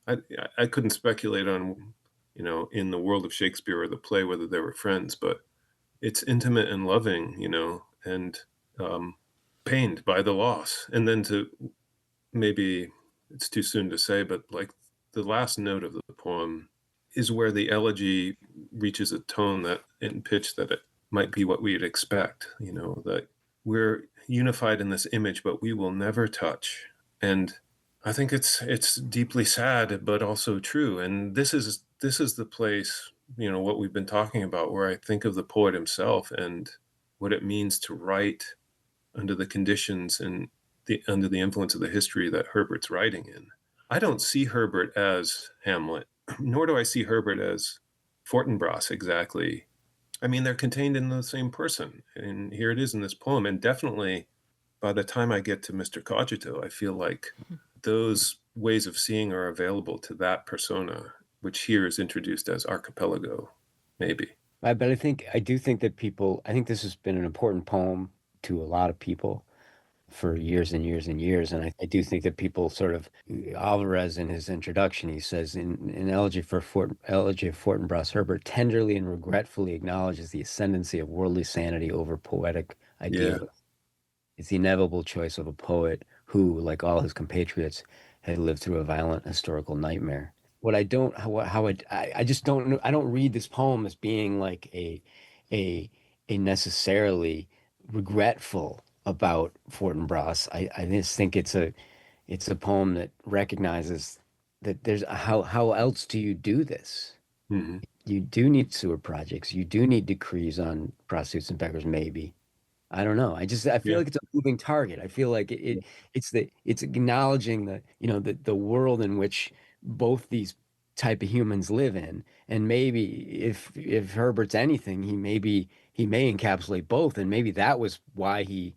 I couldn't speculate on, in the world of Shakespeare or the play, whether they were friends, but it's intimate and loving, and pained by the loss. And then maybe it's too soon to say, but like the last note of the poem is where the elegy reaches a tone that in pitch that it might be what we'd expect, that we're unified in this image, but we will never touch. And I think it's deeply sad, but also true. And this is the place what we've been talking about, where I think of the poet himself and what it means to write under the conditions and under the influence of the history that Herbert's writing in. I don't see Herbert as Hamlet, nor do I see Herbert as Fortinbras exactly. I mean, they're contained in the same person, and here it is in this poem. And definitely, by the time I get to Mr. Cogito, I feel like those ways of seeing are available to that persona, which here is introduced as archipelago, maybe. But I do think that I think this has been an important poem to a lot of people for years and years and years. And I do think that people sort of, Alvarez in his introduction, he says in Elegy of Fortinbras, Herbert tenderly and regretfully acknowledges the ascendancy of worldly sanity over poetic Yeah. ideals. It's the inevitable choice of a poet who, like all his compatriots, had lived through a violent historical nightmare. What I don't, how I just don't know. I don't read this poem as being like a necessarily regretful about Fortinbras. I just think it's a poem that recognizes that there's how else do you do this? Mm-hmm. You do need sewer projects. You do need decrees on prostitutes and beggars, maybe. I don't know. I feel Yeah. like it's a moving target. I feel like it's acknowledging the world in which both these type of humans live in. And maybe if Herbert's anything, he may encapsulate both. And maybe that was why he,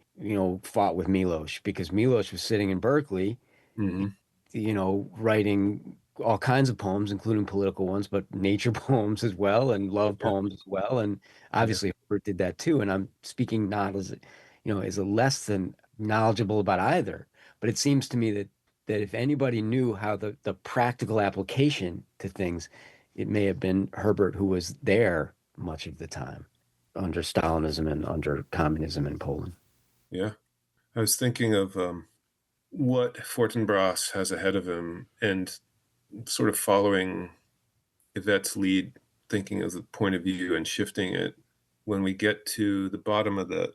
fought with Miloš, because Miloš was sitting in Berkeley, Mm-hmm. writing all kinds of poems, including political ones, but nature poems as well, and love Yeah. poems as well. And Yeah. obviously, Herbert did that too. And I'm speaking not as, as a less than knowledgeable about either. But it seems to me that if anybody knew how the practical application to things, it may have been Herbert who was there much of the time under Stalinism and under communism in Poland. Yeah. I was thinking of what Fortinbras has ahead of him and sort of following Yvette's lead, thinking of the point of view and shifting it. When we get to the bottom of the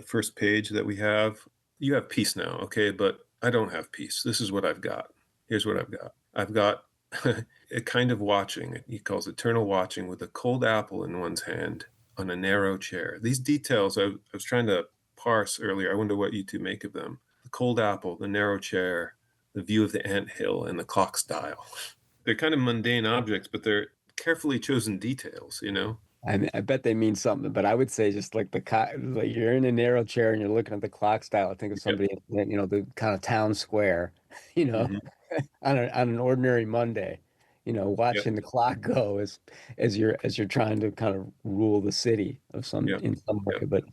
first page that we have, you have peace now, okay, but I don't have peace. This is what I've got. Here's what I've got. I've got a kind of watching, he calls eternal watching, with a cold apple in one's hand on a narrow chair. These details I was trying to parse earlier. I wonder what you two make of them. The cold apple, the narrow chair, the view of the ant hill, and the clock's dial. They're kind of mundane objects, but they're carefully chosen details, I bet they mean something, but I would say just like like you're in a narrow chair and you're looking at the clock style. I think of Yep. somebody, the kind of town square, you know, Mm-hmm. on an ordinary Monday, Yep. watching the clock go as you're trying to kind of rule the city Yep. in some way. Yep. But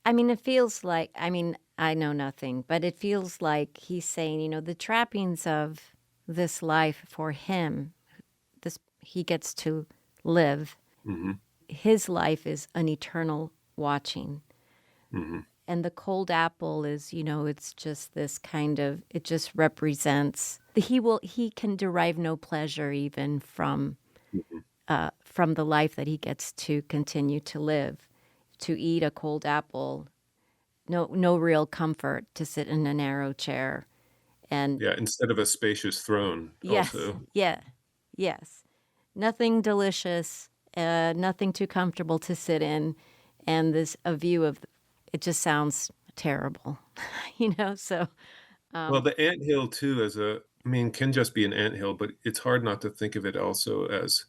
I mean, it feels like, I know nothing, but it feels like he's saying, the trappings of this life for him, he gets to live. Mm-hmm. His life is an eternal watching. Mm-hmm. And the cold apple is, it's just this kind of, it just represents, he can derive no pleasure even from the life that he gets to continue to live. To eat a cold apple, no real comfort, to sit in a narrow chair. And Yeah, instead of a spacious throne, yes, also. yes. Nothing delicious, nothing too comfortable to sit in. And a view of, it just sounds terrible, so. Well, the anthill too, can just be an anthill, but it's hard not to think of it also as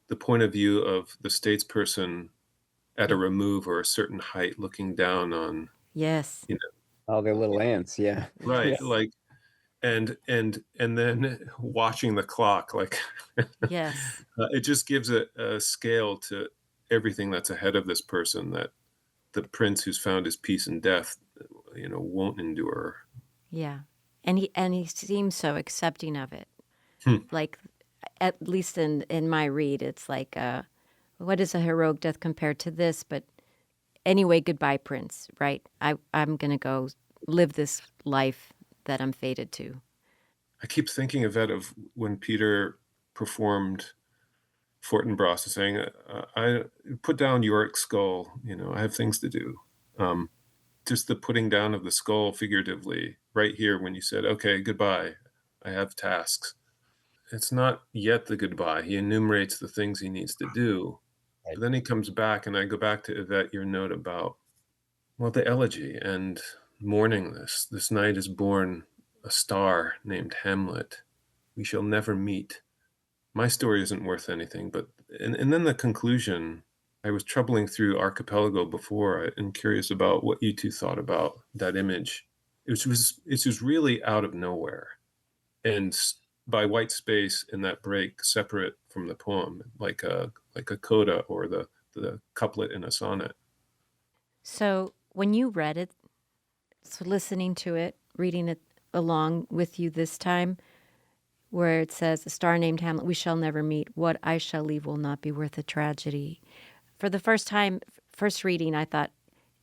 the point of view of the statesperson at a remove or a certain height, looking down on, Yes. all their little ants, yeah, right, yeah. like, and then watching the clock, like, Yes. it just gives a scale to everything that's ahead of this person that the prince who's found his peace in death, won't endure. Yeah. And he seems so accepting of it. Hmm. Like, at least in my read, it's like, what is a heroic death compared to this? But anyway, goodbye, Prince, right? I'm going to go live this life that I'm fated to. I keep thinking of when Peter performed Fortinbras, saying, I put down Yorick's skull, I have things to do. Just the putting down of the skull figuratively right here when you said, okay, goodbye, I have tasks. yet the goodbye. He enumerates the things he needs to do. Right. But then he comes back, and I go back to Yvette, your note about, well, the elegy and mourning this. This night is born a star named Hamlet. We shall never meet. My story isn't worth anything, but and then the conclusion. I was troubling through Archipelago before and curious about what you two thought about that image. It's just really out of nowhere, and by white space in that break, separate from the poem, like a coda or the couplet in a sonnet. So when you read it, so listening to it, reading it along with you this time, where it says, a star named Hamlet, we shall never meet. What I shall leave will not be worth a tragedy. For the first reading, I thought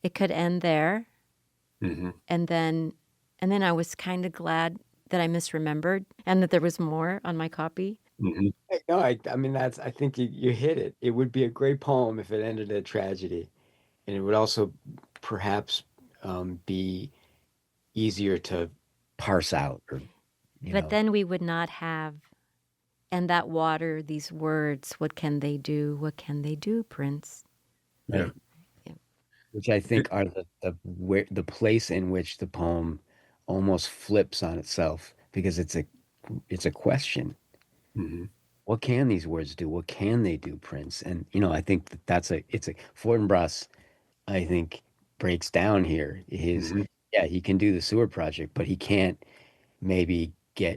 it could end there. Mm-hmm. And then I was kind of glad that I misremembered and that there was more on my copy. Mm-hmm. No, I mean, I think you hit it. It would be a great poem if it ended in tragedy. And it would also perhaps be easier to parse out, or But then we would not have, and that water, these words, what can they do? What can they do, Prince? right? Yeah. Which I think are the place in which the poem almost flips on itself, because it's a question. Mm-hmm. What can these words do? What can they do, Prince? And I think it's a Fortinbras, I think, breaks down here. Mm-hmm. Yeah, he can do the sewer project, but he can't maybe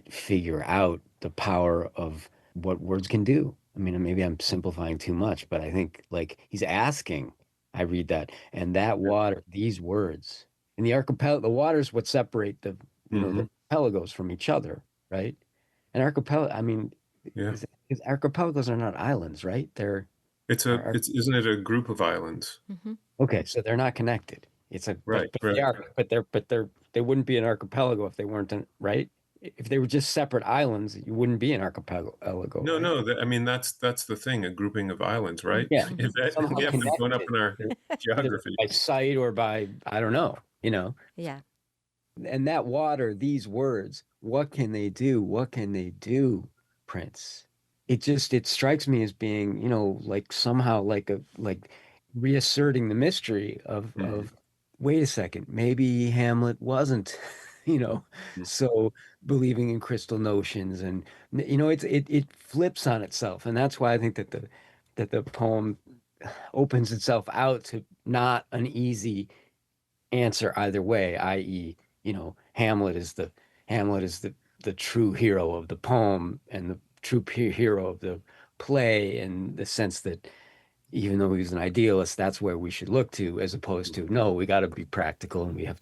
figure out the power of what words can do. I mean, maybe I'm simplifying too much, but I think, like, he's asking. I read that, and that water, these words, in the archipelago, the water is what separate Mm-hmm. the archipelagos from each other, right? And archipelago, I mean, Yeah. because archipelagos are not islands, right? Isn't it a group of islands? Mm-hmm. Okay, so they're not connected. Right. But they Right. are, they wouldn't be an archipelago if they weren't right. If they were just separate islands, you wouldn't be an archipelago, No, right? no. I mean, that's the thing. A grouping of islands, right? Yeah, We somehow have been going up connected, in our either geography. by sight or by, I don't know, Yeah. And that water, these words, what can they do? What can they do, Prince? It strikes me as being, like somehow like reasserting the mystery Mm-hmm. of wait a second, maybe Hamlet wasn't, you know, so believing in crystal notions, and it flips on itself. And that's why I think that the poem opens itself out to not an easy answer either way, i.e., Hamlet is the true hero of the poem and the true hero of the play, in the sense that even though he's an idealist, that's where we should look to, as opposed to, no, we got to be practical and we have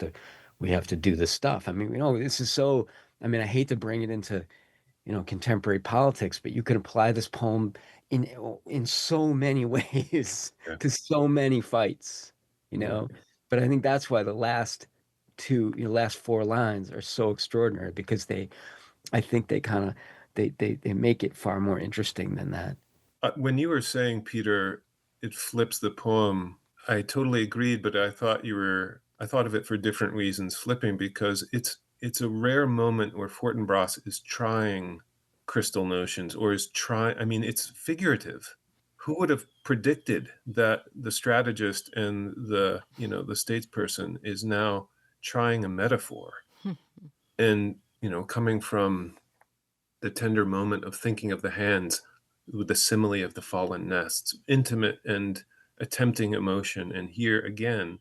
to do this stuff. I mean, this is so. I mean, I hate to bring it into contemporary politics, but you can apply this poem in so many ways Yeah. to so many fights, you Yeah. know. But I think that's why the last four lines are so extraordinary, because I think they kind of they make it far more interesting than that. When you were saying, Peter, it flips the poem, I totally agreed, but I thought of it for different reasons, flipping, because it's a rare moment where Fortinbras is trying crystal notions, or I mean, it's figurative. Who would have predicted that the strategist and the statesperson is now trying a metaphor? And, coming from the tender moment of thinking of the hands with the simile of the fallen nests, intimate and attempting emotion. And here again,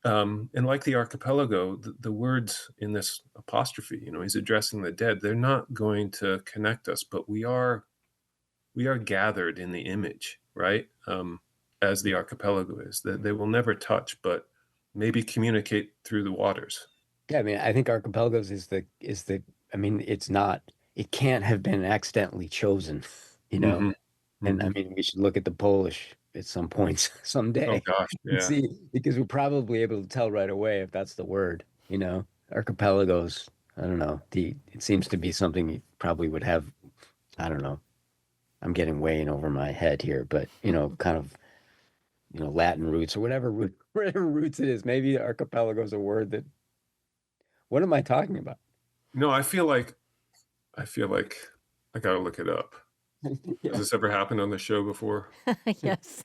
and like the archipelago, the words in this apostrophe, he's addressing the dead. They're not going to connect us, but we are gathered in the image, right? As the archipelago is. They will never touch, but maybe communicate through the waters. Yeah, I mean, I think archipelagos is the. I mean, it can't have been accidentally chosen, you know. Mm-hmm. And I Mm-hmm. mean, we should look at the Polish at some points Oh someday gosh, and yeah. see, because we're probably able to tell right away if that's the word, Archipelagos, I don't know. It seems to be something you probably would have, I don't know. I'm getting way in over my head here, but kind of, Latin roots or whatever roots it is. Maybe archipelago is a word that, what am I talking about? No, I feel like I got to look it up. Yeah. Has this ever happened on the show before? Yes.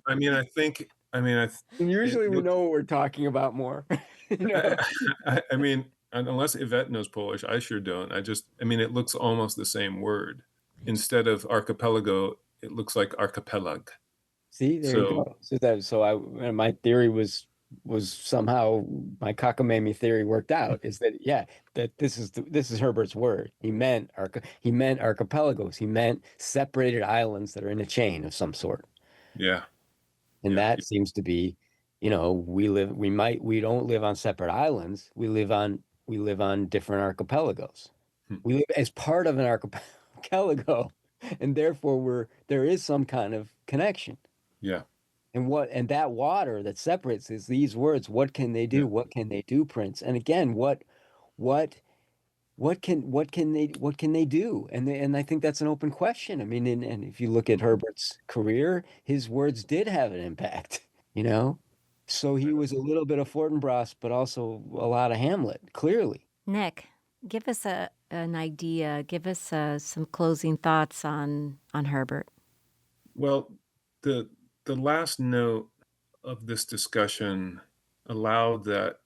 I mean, I think, I mean, And usually we look, know what we're talking about more. I mean, unless Yvette knows Polish, I sure don't. I mean, it looks almost the same word. Instead of archipelago, it looks like archipelage. See, there you So go. My theory was somehow my cockamamie theory worked out. Is that yeah, that this is Herbert's word. He meant archipelagos. He meant separated islands that are in a chain of some sort. yeah, And yeah, that seems to be, we don't live on separate islands. We live on different archipelagos. hmm, We live as part of an archipelago, and therefore there is some kind of connection. yeah, And that water that separates is these words. What can they yeah, do? What can they do, Prince? And again, what what can they do? And I think that's an open question. I mean, and if you look at Herbert's career, his words did have an impact, you know? So he was a little bit of Fortinbras, but also a lot of Hamlet, clearly. Nick, give us an idea. Give us some closing thoughts on Herbert. Well, the last note of this discussion allowed that,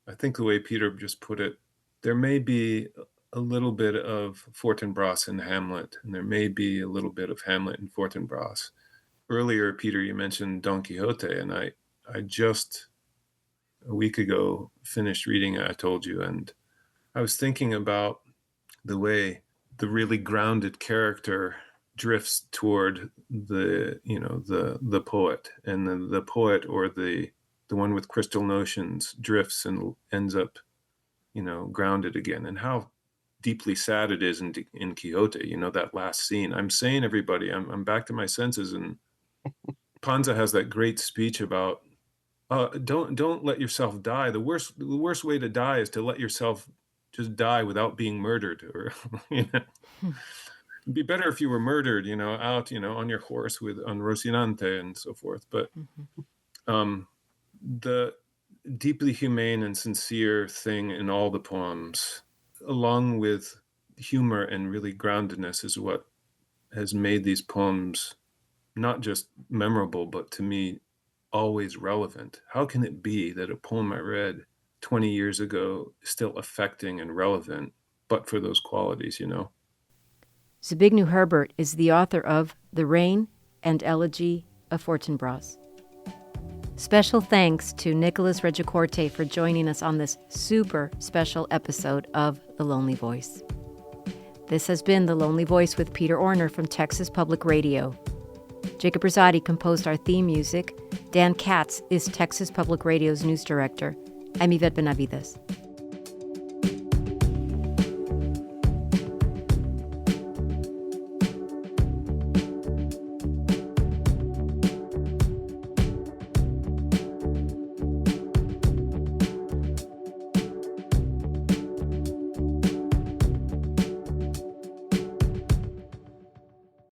I think the way Peter just put it, there may be a little bit of Fortinbras in Hamlet, and there may be a little bit of Hamlet in Fortinbras. Earlier, Peter, you mentioned Don Quixote, and I just a week ago finished reading it, I told you, and I was thinking about the way the really grounded character drifts toward the poet, and the poet, or the one with crystal notions, drifts and ends up grounded again. And how deeply sad it is in Quixote, that last scene. I'm saying, everybody, I'm back to my senses. And Panza has that great speech about don't let yourself die. The worst way to die is to let yourself just die without being murdered. Or it'd be better if you were murdered, out, on your horse on Rocinante and so forth. But the deeply humane and sincere thing in all the poems, along with humor and really groundedness, is what has made these poems not just memorable, but to me, always relevant. How can it be that a poem I read 20 years ago is still affecting and relevant, but for those qualities, Zbigniew Herbert is the author of The Rain and Elegy of Fortinbras. Special thanks to Nicholas Regiacorte for joining us on this super special episode of The Lonely Voice. This has been The Lonely Voice with Peter Orner from Texas Public Radio. Jacob Rosati composed our theme music. Dan Katz is Texas Public Radio's news director. I'm Yvette Benavides.